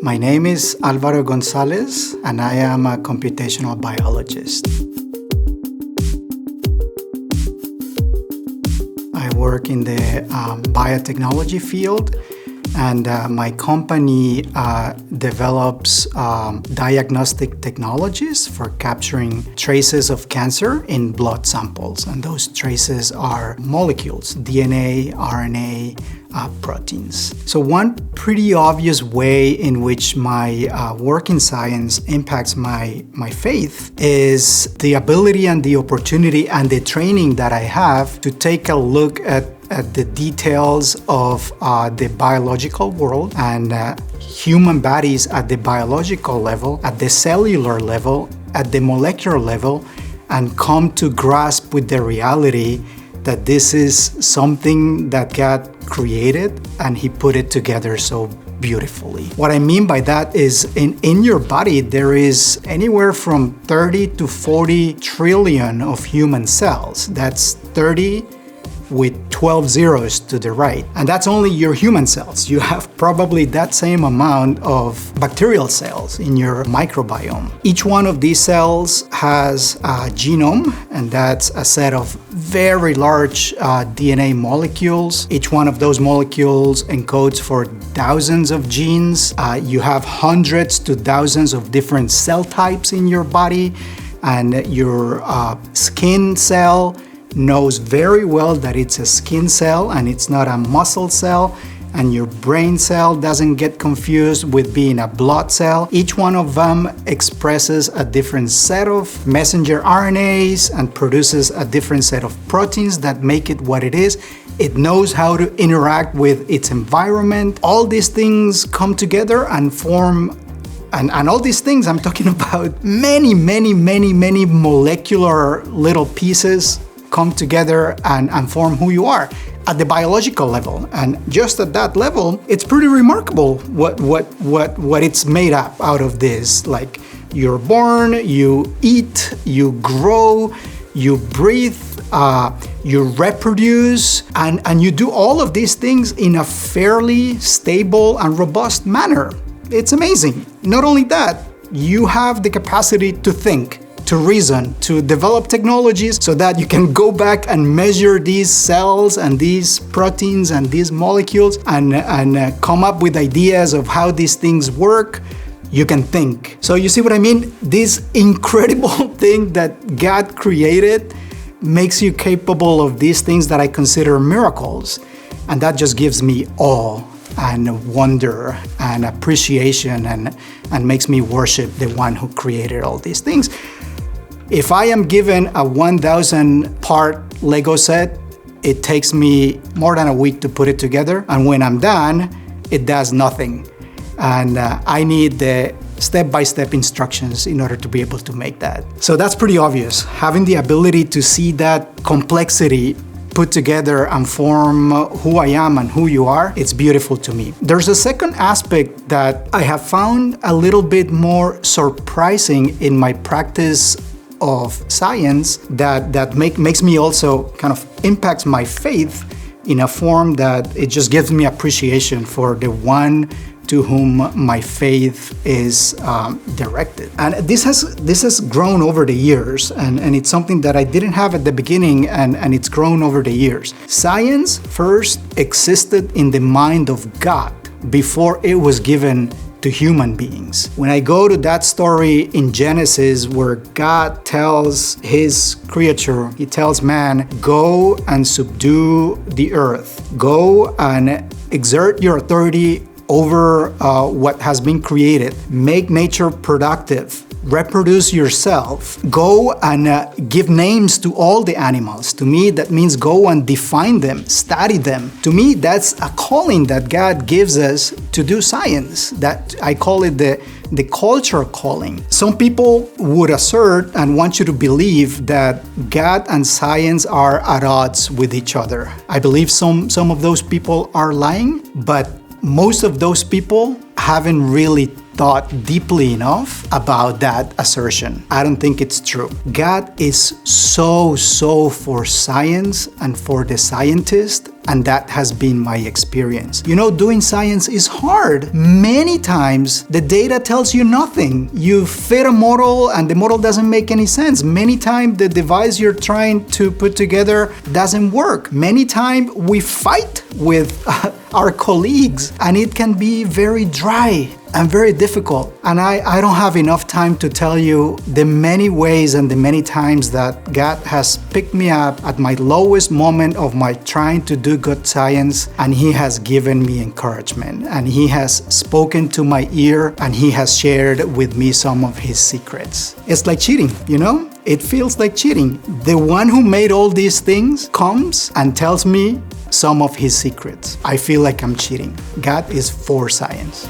My name is Alvaro Gonzalez, and I am a computational biologist. I work in the biotechnology field, and my company develops diagnostic technologies for capturing traces of cancer in blood samples. And those traces are molecules, DNA, RNA, proteins. So one pretty obvious way in which my work in science impacts my faith is the ability and the opportunity and the training that I have to take a look at the details of the biological world and human bodies at the biological level, at the cellular level, at the molecular level, and come to grasp with the reality that this is something that God created and He put it together so beautifully. What I mean by that is in your body there is anywhere from 30 to 40 trillion of human cells. That's 30 with 12 zeros to the right. And that's only your human cells. You have probably that same amount of bacterial cells in your microbiome. Each one of these cells has a genome, and that's a set of very large DNA molecules. Each one of those molecules encodes for thousands of genes. You have hundreds to thousands of different cell types in your body, and your skin cell knows very well that it's a skin cell and it's not a muscle cell, and your brain cell doesn't get confused with being a blood cell. Each one of them expresses a different set of messenger RNAs and produces a different set of proteins that make it what it is. It knows how to interact with its environment. All these things come together and form And all these things, I'm talking about many molecular little pieces come together and form who you are at the biological level. And just at that level, it's pretty remarkable what it's made up out of this. Like, you're born, you eat, you grow, you breathe, you reproduce, and you do all of these things in a fairly stable and robust manner. It's amazing. Not only that, you have the capacity to think, to reason, to develop technologies so that you can go back and measure these cells and these proteins and these molecules and come up with ideas of how these things work. You can think. So you see what I mean? This incredible thing that God created makes you capable of these things that I consider miracles. And that just gives me awe and wonder and appreciation and makes me worship the one who created all these things. If I am given a 1,000 part Lego set, it takes me more than a week to put it together. And when I'm done, it does nothing. And I need the step-by-step instructions in order to be able to make that. So that's pretty obvious. Having the ability to see that complexity put together and form who I am and who you are, it's beautiful to me. There's a second aspect that I have found a little bit more surprising in my practice of science that makes me also kind of impacts my faith in a form that it just gives me appreciation for the one to whom my faith is directed. And this has grown over the years, and it's something that I didn't have at the beginning, and it's grown over the years. Science first existed in the mind of God before it was given to human beings. When I go to that story in Genesis where God tells His creature, He tells man, go and subdue the earth, go and exert your authority over what has been created, make nature productive, reproduce yourself, go and give names to all the animals. To me, that means go and define them, study them. To me, that's a calling that God gives us to do science. That I call it the culture calling. Some people would assert and want you to believe that God and science are at odds with each other. I believe some of those people are lying, but most of those people haven't really thought deeply enough about that assertion. I don't think it's true. God is so for science and for the scientist And that has been my experience. You know, doing science is hard. Many times the data tells you nothing. You fit a model and the model doesn't make any sense. Many times the device you're trying to put together doesn't work. Many times we fight with our colleagues and it can be very dry and very difficult. And I don't have enough time to tell you the many ways and the many times that God has picked me up at my lowest moment of my trying to do good science, and He has given me encouragement, and He has spoken to my ear, and He has shared with me some of His secrets. It's like cheating, you know? It feels like cheating. The one who made all these things comes and tells me some of His secrets. I feel like I'm cheating. God is for science.